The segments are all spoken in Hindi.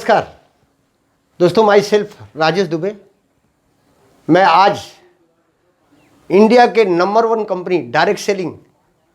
नमस्कार दोस्तों, माई सेल्फ राजेश दुबे। मैं आज इंडिया के number 1 company direct selling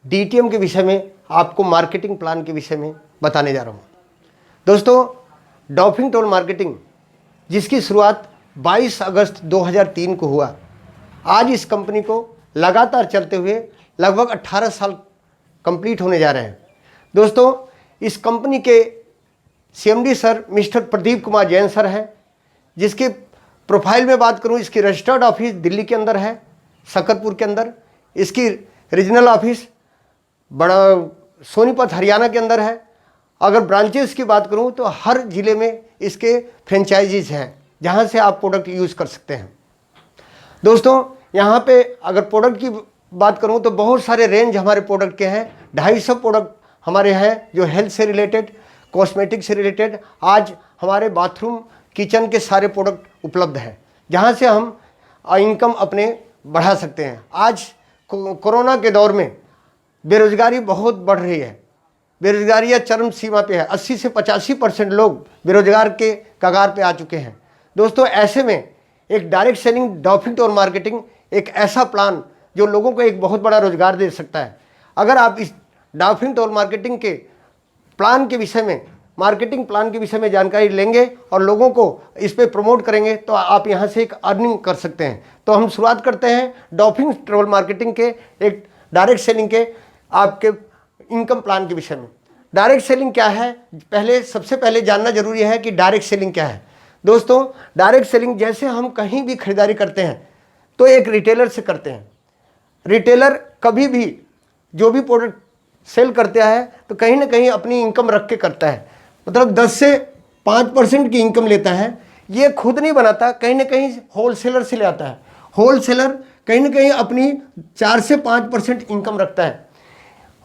DTM के विषय में आपको मार्केटिंग प्लान के विषय में बताने जा रहा हूं। दोस्तों, डॉफिंग टोल मार्केटिंग जिसकी शुरुआत 22 अगस्त 2003 को हुआ, आज इस कंपनी को लगातार चलते हुए लगभग 18 साल कंप्लीट होने जा रहे हैं। दोस्तों, इस कंपनी के CMD sir mister Pradeep Kumar Jain sir हैं, जिसकी प्रोफाइल में बात करूं, इसकी रजिस्टर्ड ऑफिस दिल्ली के अंदर है, सकरपुर के अंदर। इसकी रीजनल ऑफिस बड़ा सोनीपत हरियाणा के अंदर है। अगर ब्रांचेस की बात करूं तो हर ज़िले में इसके फ्रेंचाइजीज हैं, जहां से आप प्रोडक्ट यूज़ कर सकते हैं। दोस्तों, यहां पे अगर प्रोडक्ट की बात करूं तो बहुत सारे रेंज हमारे प्रोडक्ट के हैं। 250 प्रोडक्ट हमारे हैं जो हेल्थ से रिलेटेड, कॉस्मेटिक से रिलेटेड। आज हमारे बाथरूम किचन के सारे प्रोडक्ट उपलब्ध हैं, जहां से हम इनकम अपने बढ़ा सकते हैं। आज कोरोना के दौर में बेरोजगारी बहुत बढ़ रही है, बेरोजगारी या चरम सीमा पे है। 80 से 85% लोग बेरोजगार के कगार पे आ चुके हैं। दोस्तों, ऐसे में एक direct selling doffing toll marketing एक ऐसा प्लान जो लोगों को एक बहुत बड़ा रोजगार दे सकता है। अगर आप इस डॉफिंग टोल मार्केटिंग के प्लान के विषय में, मार्केटिंग प्लान के विषय में जानकारी लेंगे और लोगों को इस पे प्रमोट करेंगे तो आप यहाँ से एक अर्निंग कर सकते हैं। तो हम शुरुआत करते हैं डॉफिंग टोल मार्केटिंग के एक डायरेक्ट सेलिंग के आपके इनकम प्लान के विषय में। डायरेक्ट सेलिंग क्या है, सबसे पहले जानना जरूरी है कि डायरेक्ट सेलिंग क्या है। दोस्तों, डायरेक्ट सेलिंग जैसे हम कहीं भी खरीदारी करते हैं तो एक रिटेलर से करते हैं। रिटेलर कभी भी जो भी प्रोडक्ट सेल करता है तो कहीं ना कहीं अपनी इनकम रख के करता है, मतलब 10 से 5% की इनकम लेता है। ये खुद नहीं बनाता, कहीं ना कहीं होलसेलर से ले आता है। होलसेलर कहीं ना कहीं अपनी 4 से 5% इनकम रखता है।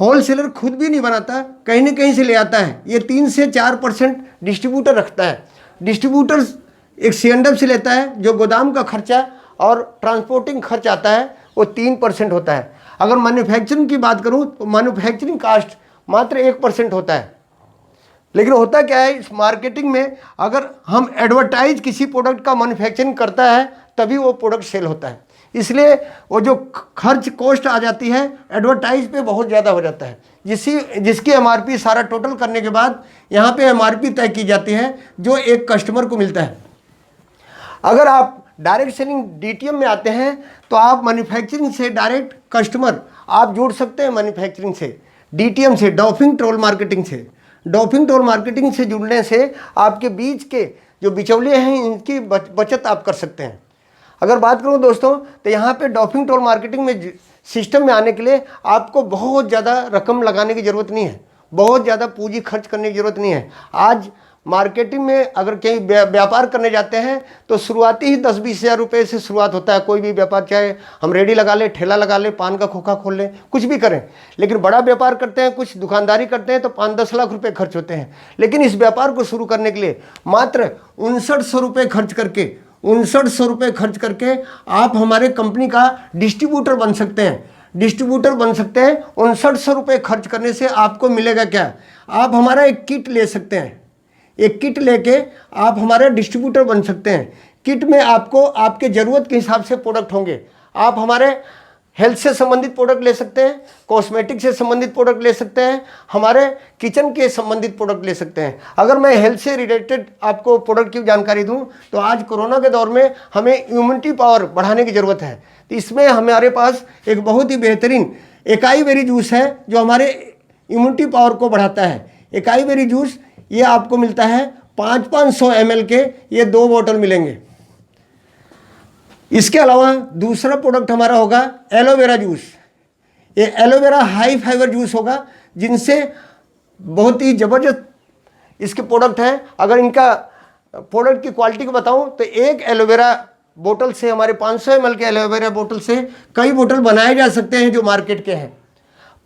होलसेलर खुद भी नहीं बनाता, कहीं ना कहीं से ले आता है। ये 3 से 4% डिस्ट्रीब्यूटर रखता है। डिस्ट्रीब्यूटर एक C&F से लेता है, जो गोदाम का खर्चा और ट्रांसपोर्टिंग खर्च आता है वो 3% होता है। अगर मैन्युफैक्चरिंग की बात करूं तो मैन्युफैक्चरिंग कास्ट मात्र 1% होता है। लेकिन होता क्या है, इस मार्केटिंग में अगर हम एडवर्टाइज किसी प्रोडक्ट का मैन्युफैक्चरिंग करता है तभी वो प्रोडक्ट सेल होता है। इसलिए वो जो खर्च कॉस्ट आ जाती है एडवर्टाइज पे बहुत ज़्यादा हो जाता है, जिसकी MRP सारा टोटल करने के बाद यहाँ पे MRP तय की जाती है जो एक कस्टमर को मिलता है। अगर आप डायरेक्ट सेलिंग डीटीएम में आते हैं तो आप मैन्युफैक्चरिंग से डायरेक्ट कस्टमर आप जोड़ सकते हैं। मैन्युफैक्चरिंग से, डीटीएम से, डॉफिंग टोल मार्केटिंग से, डॉफिंग टोल मार्केटिंग से जुड़ने से आपके बीच के जो बिचौलिए हैं इनकी बचत आप कर सकते हैं। अगर बात करूं दोस्तों तो यहाँ पे डॉफिंग टोल मार्केटिंग में सिस्टम में आने के लिए आपको बहुत ज़्यादा रकम लगाने की ज़रूरत नहीं है, बहुत ज़्यादा पूंजी खर्च करने की ज़रूरत नहीं है। आज मार्केटिंग में अगर कहीं व्यापार करने जाते हैं तो शुरुआती ही 10-20 हज़ार रुपये से शुरुआत होता है। कोई भी व्यापार, चाहे हम रेडी लगा लें, ठेला लगा लें, पान का खोखा खोल लें, कुछ भी करें। लेकिन बड़ा व्यापार करते हैं, कुछ दुकानदारी करते हैं तो 5-10 लाख रुपए खर्च होते हैं। लेकिन इस व्यापार को शुरू करने के लिए मात्र 5900 रुपये खर्च करके, 5900 रुपये खर्च करके आप हमारे कंपनी का डिस्ट्रीब्यूटर बन सकते हैं। डिस्ट्रीब्यूटर बन सकते हैं। 5900 रुपये खर्च करने से आपको मिलेगा क्या, आप हमारा एक किट ले सकते हैं। एक किट लेके आप हमारे डिस्ट्रीब्यूटर बन सकते हैं। किट में आपको आपके ज़रूरत के हिसाब से प्रोडक्ट होंगे। आप हमारे हेल्थ से संबंधित प्रोडक्ट ले सकते हैं, कॉस्मेटिक से संबंधित प्रोडक्ट ले सकते हैं, हमारे किचन के संबंधित प्रोडक्ट ले सकते हैं। अगर मैं हेल्थ से रिलेटेड आपको प्रोडक्ट की जानकारी दूं तो आज कोरोना के दौर में हमें इम्यूनिटी पावर बढ़ाने की ज़रूरत है। तो इसमें हमारे पास एक बहुत ही बेहतरीन एकाई बेरी जूस है जो हमारे इम्यूनिटी पावर को बढ़ाता है। एकाई बेरी जूस ये आपको मिलता है 500 ml के, ये 2 बोतल मिलेंगे। इसके अलावा दूसरा प्रोडक्ट हमारा होगा एलोवेरा जूस। ये एलोवेरा हाई फाइबर जूस होगा, जिनसे बहुत ही ज़बरदस्त इसके प्रोडक्ट हैं। अगर इनका प्रोडक्ट की क्वालिटी को बताऊं तो एक एलोवेरा बोतल से, हमारे 500 ml के एलोवेरा बोतल से कई बोतल बनाए जा सकते हैं जो मार्केट के हैं।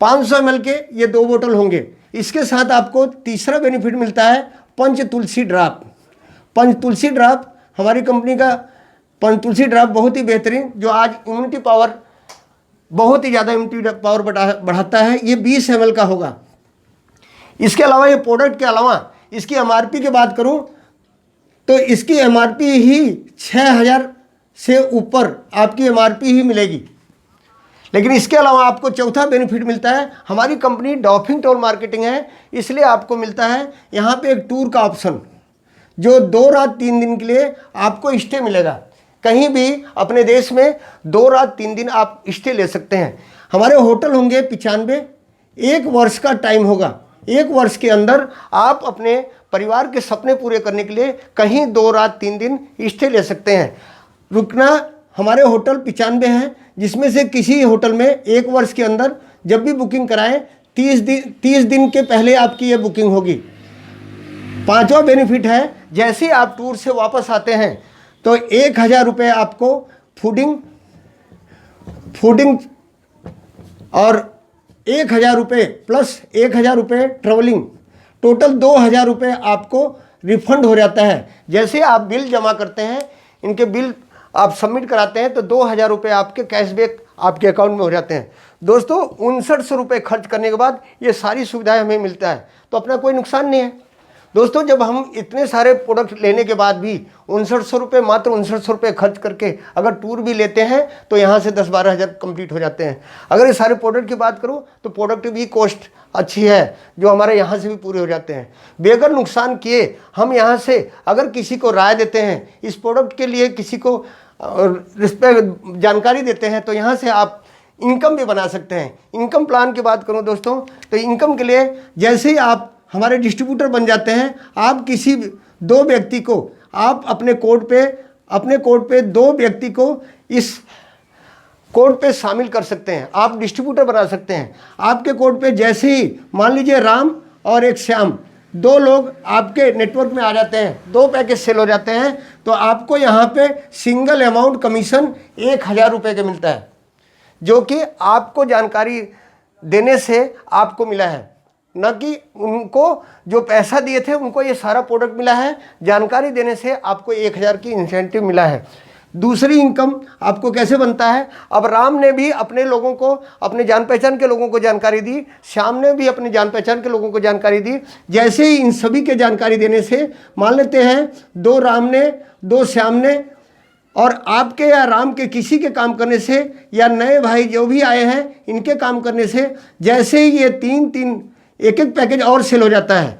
500 ml के ये 2 बोतल होंगे। इसके साथ आपको तीसरा बेनिफिट मिलता है पंच तुलसी ड्राप। पंच तुलसी ड्राप हमारी कंपनी का पंच तुलसी ड्राप बहुत ही बेहतरीन, जो आज इम्यूनिटी पावर, बहुत ही ज़्यादा इम्यूनिटी पावर बढ़ाता है। ये 20 ml का होगा। इसके अलावा, ये प्रोडक्ट के अलावा इसकी MRP की बात करूं तो इसकी एमआरपी ही 6,000 से ऊपर आपकी एमआरपी ही मिलेगी। लेकिन इसके अलावा आपको चौथा बेनिफिट मिलता है, हमारी कंपनी डॉल्फिन टूर मार्केटिंग है, इसलिए आपको मिलता है यहाँ पे एक टूर का ऑप्शन, जो 2 रात 3 दिन के लिए आपको स्टे मिलेगा। कहीं भी अपने देश में 2 रात 3 दिन आप स्टे ले सकते हैं। हमारे होटल होंगे 95, 1 वर्ष का टाइम होगा। 1 वर्ष के अंदर आप अपने परिवार के सपने पूरे करने के लिए कहीं 2 रात 3 दिन स्टे ले सकते हैं। रुकना हमारे होटल 95 हैं, जिसमें से किसी होटल में 1 वर्ष के अंदर जब भी बुकिंग कराएं 30 दिन के पहले आपकी ये बुकिंग होगी। 5वां बेनिफिट है, जैसे आप टूर से वापस आते हैं तो 1,000 रुपये आपको फूडिंग और 1,000 रुपये प्लस 1,000 रुपये ट्रेवलिंग, टोटल 2,000 रुपये आपको रिफंड हो जाता है। जैसे आप बिल जमा करते हैं, इनके बिल आप सबमिट कराते हैं तो 2,000 रुपये आपके कैशबैक आपके अकाउंट में हो जाते हैं। दोस्तों 5900 रुपये खर्च करने के बाद ये सारी सुविधाएं हमें मिलता है, तो अपना कोई नुकसान नहीं है। दोस्तों जब हम इतने सारे प्रोडक्ट लेने के बाद भी 5900 रुपये, मात्र 5900 रुपये खर्च करके अगर टूर भी लेते हैं तो यहाँ से 10-12 हज़ार कंप्लीट हो जाते हैं। अगर इस सारे प्रोडक्ट की बात करूँ तो प्रोडक्ट भी कॉस्ट अच्छी है, जो हमारे यहाँ से भी पूरे हो जाते हैं। बेगर नुकसान किए हम यहाँ से अगर किसी को राय देते हैं, इस प्रोडक्ट के लिए किसी को रिस्पेक्ट जानकारी देते हैं, तो यहाँ से आप इनकम भी बना सकते हैं। इनकम प्लान की बात करूँ दोस्तों, तो इनकम के लिए जैसे ही आप हमारे डिस्ट्रीब्यूटर बन जाते हैं, आप किसी 2 व्यक्ति को आप अपने कोड पे 2 व्यक्ति को इस कोड पे शामिल कर सकते हैं, आप डिस्ट्रीब्यूटर बना सकते हैं। आपके कोड पे जैसे ही मान लीजिए राम और एक श्याम 2 लोग आपके नेटवर्क में आ जाते हैं, 2 पैकेज सेल हो जाते हैं, तो आपको यहाँ पे सिंगल अमाउंट कमीशन 1,000 रुपये का मिलता है, जो कि आपको जानकारी देने से आपको मिला है, न कि उनको जो पैसा दिए थे उनको ये सारा प्रोडक्ट मिला है। जानकारी देने से आपको 1,000 की इंसेंटिव मिला है। दूसरी इनकम आपको कैसे बनता है, अब राम ने भी अपने लोगों को, अपने जान पहचान के लोगों को जानकारी दी, श्याम ने भी अपने जान पहचान के लोगों को जानकारी दी। जैसे ही इन सभी के जानकारी देने से, मान लेते हैं 2 राम ने, 2 श्याम ने, और आपके या राम के किसी के काम करने से या नए भाई जो भी आए हैं इनके काम करने से, जैसे ही ये 3 एक पैकेज और सेल हो जाता है,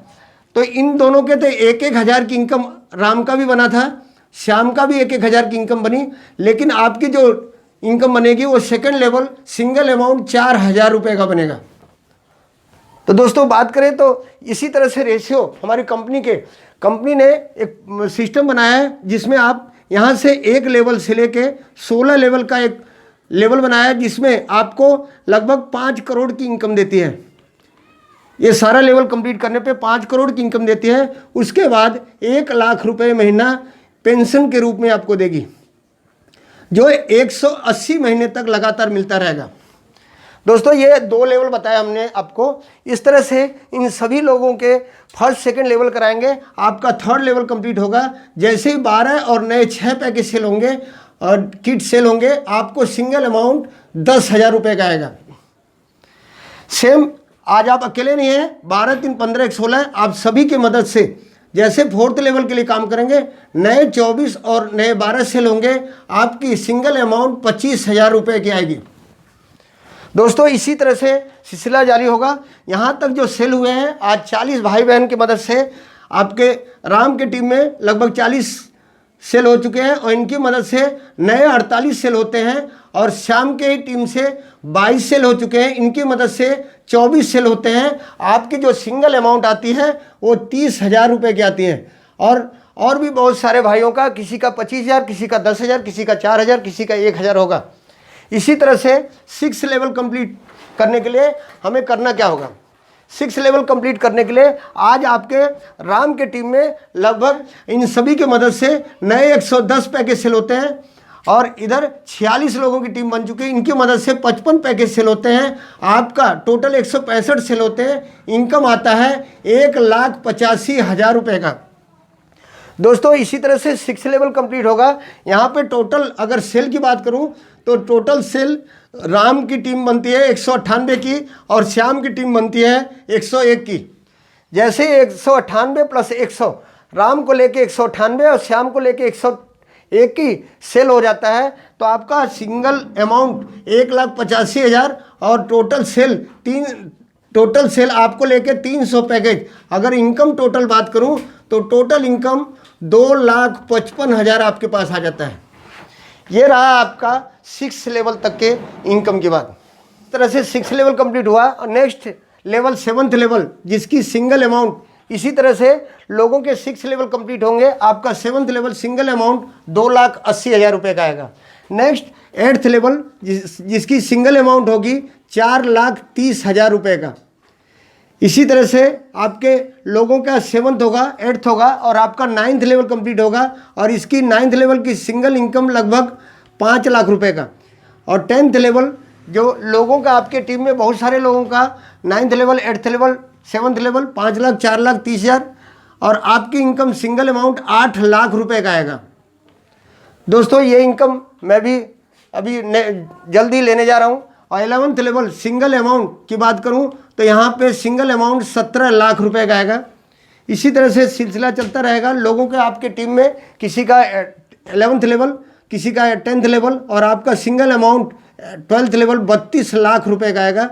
तो इन दोनों के तो 1-1 हज़ार की इनकम राम का भी बना था, श्याम का भी 1-1 हज़ार की इनकम बनी। लेकिन आपकी जो इनकम बनेगी वो सेकंड लेवल सिंगल अमाउंट 4,000 रुपये का बनेगा। तो दोस्तों बात करें तो इसी तरह से रेशियो हमारी कंपनी ने एक सिस्टम बनाया है, जिसमें आप यहाँ से 1 लेवल से लेके 16 लेवल का एक लेवल बनाया है, जिसमें आपको लगभग 5 करोड़ की इनकम देती है। ये सारा लेवल कंप्लीट करने पे 5 करोड़ की इनकम देती है। उसके बाद 1 लाख रुपए महीना पेंशन के रूप में आपको देगी, जो 180 महीने तक लगातार मिलता रहेगा। दोस्तों ये 2 लेवल बताया हमने आपको। इस तरह से इन सभी लोगों के फर्स्ट सेकंड लेवल कराएंगे, आपका 3rd लेवल कंप्लीट होगा। जैसे ही 12 और नए 6 पैकेज सेल होंगे और किट सेल होंगे, आपको सिंगल अमाउंट 10,000 रुपये का आएगा। सेम आज आप अकेले नहीं हैं, 12, 3, 15, 1, 16 आप सभी की मदद से जैसे 4th लेवल के लिए काम करेंगे, नए 24 और नए 12 सेल होंगे, आपकी सिंगल अमाउंट 25,000 रुपये की आएगी। दोस्तों इसी तरह से सिलसिला जारी होगा। यहाँ तक जो सेल हुए हैं, आज 40 भाई बहन की मदद से आपके राम की टीम में लगभग 40 सेल हो चुके हैं, और इनकी मदद से नए 48 सेल होते हैं, और श्याम के टीम से 22 सेल हो चुके हैं, इनकी मदद से 24 सेल होते हैं। आपकी जो सिंगल अमाउंट आती है वो 30,000 रुपये की आती है। और भी बहुत सारे भाइयों का, किसी का 25,000, किसी का 10,000, किसी का 4,000, किसी का 1,000 होगा। इसी तरह से 6 लेवल कंप्लीट करने के लिए हमें करना क्या होगा, 6 लेवल कंप्लीट करने के लिए आज आपके राम के टीम में लगभग इन सभी की मदद से नए 110 पैकेज सेल होते हैं, और इधर 46 लोगों की टीम बन चुकी है, इनकी मदद से 55 पैकेज सेल होते हैं। आपका टोटल 165 सेल होते हैं। इनकम आता है 1,85,000 रुपये का। दोस्तों इसी तरह से 6 लेवल कंप्लीट होगा। यहाँ पे टोटल अगर सेल की बात करूँ तो टोटल सेल राम की टीम बनती है 198 की, और श्याम की टीम बनती है 101 की। जैसे 198 + 100 राम को लेके 198 और श्याम को लेके 101 की सेल हो जाता है, तो आपका सिंगल अमाउंट 1,85,000 और टोटल सेल आपको लेके 300 पैकेज। अगर इनकम टोटल बात करूं तो टोटल इनकम 2,55,000 आपके पास आ जाता है। ये रहा आपका 6 लेवल तक के इनकम की बात। इस तरह से 6 लेवल कंप्लीट हुआ और नेक्स्ट लेवल 7th लेवल जिसकी सिंगल अमाउंट, इसी तरह से लोगों के 6 लेवल कंप्लीट होंगे, आपका 7th लेवल सिंगल अमाउंट 2,80,000 रुपये का आएगा। नेक्स्ट 8th लेवल जिसकी सिंगल अमाउंट होगी 4,30,000 रुपये का। इसी तरह से आपके लोगों का 7th होगा, 8th होगा और आपका 9th लेवल कंप्लीट होगा और इसकी 9th लेवल की सिंगल इनकम लगभग 5 लाख रुपए का। और 10th लेवल जो लोगों का आपके टीम में बहुत सारे लोगों का 9th level, 8th level, 7th level 5 lakh, 4,30,000 और आपकी इनकम सिंगल अमाउंट 8 लाख रुपए का आएगा। दोस्तों ये इनकम मैं भी अभी जल्दी लेने जा रहा हूँ। और 11th लेवल सिंगल अमाउंट की बात करूं तो यहाँ पे सिंगल अमाउंट 17 लाख रुपए का आएगा। इसी तरह से सिलसिला चलता रहेगा। लोगों के आपके टीम में किसी का 11th लेवल, किसी का 10th लेवल और आपका single amount 12th level 32 lakh रुपए का आएगा।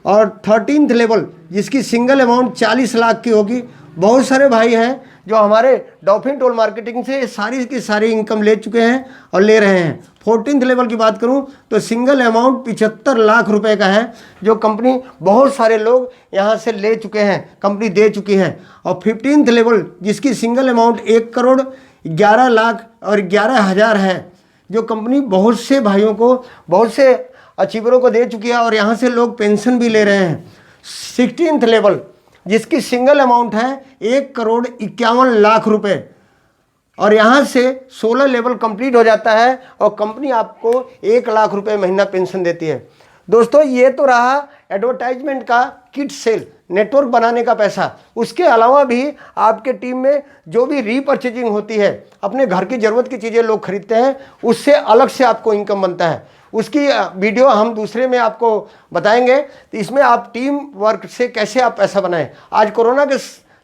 और 13th लेवल जिसकी सिंगल अमाउंट 40 लाख की होगी। बहुत सारे भाई हैं जो हमारे डॉल्फिन टोल मार्केटिंग से सारी की सारी इनकम ले चुके हैं और ले रहे हैं। 14th लेवल की बात करूं तो सिंगल अमाउंट 75 लाख रुपए का है, जो कंपनी बहुत सारे लोग यहां से ले चुके हैं, कंपनी दे चुकी है। और 15th लेवल जिसकी सिंगल अमाउंट 1,11,00,000 और 11,000 है, जो कंपनी बहुत से भाइयों को, बहुत से अचीवरों को दे चुकी है और यहाँ से लोग पेंशन भी ले रहे हैं। 16th लेवल जिसकी सिंगल अमाउंट है 1,51,00,000 रुपए और यहाँ से 16 लेवल कंप्लीट हो जाता है और कंपनी आपको 1 लाख रुपए महीना पेंशन देती है। दोस्तों ये तो रहा एडवर्टाइजमेंट का किट सेल, नेटवर्क बनाने का पैसा। उसके अलावा भी आपके टीम में जो भी रीपरचेजिंग होती है, अपने घर की ज़रूरत की चीज़ें लोग खरीदते हैं, उससे अलग से आपको इनकम बनता है। उसकी वीडियो हम दूसरे में आपको बताएंगे। तो इसमें आप टीम वर्क से कैसे आप पैसा बनाएं। आज कोरोना के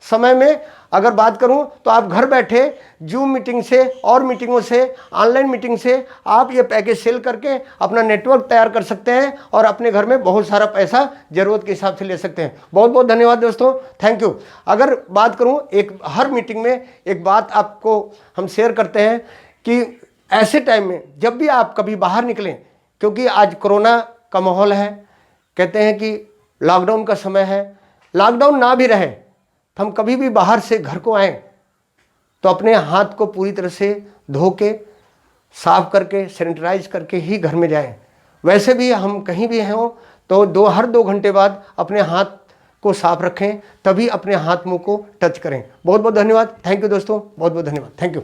समय में अगर बात करूं तो आप घर बैठे जूम मीटिंग से और मीटिंगों से, ऑनलाइन मीटिंग से आप ये पैकेज सेल करके अपना नेटवर्क तैयार कर सकते हैं और अपने घर में बहुत सारा पैसा ज़रूरत के हिसाब से ले सकते हैं। बहुत बहुत धन्यवाद दोस्तों, थैंक यू। अगर बात करूं, एक हर मीटिंग में एक बात आपको हम शेयर करते हैं कि ऐसे टाइम में जब भी आप कभी बाहर निकलें, क्योंकि आज कोरोना का माहौल है, कहते हैं कि लॉकडाउन का समय है, लॉकडाउन ना भी रहे तो हम कभी भी बाहर से घर को आएँ तो अपने हाथ को पूरी तरह से धो के, साफ करके, सैनिटाइज करके ही घर में जाएं। वैसे भी हम कहीं भी हों तो हर 2 घंटे बाद अपने हाथ को साफ रखें, तभी अपने हाथ मुंह को टच करें। बहुत बहुत धन्यवाद, थैंक यू दोस्तों, बहुत बहुत धन्यवाद, थैंक यू।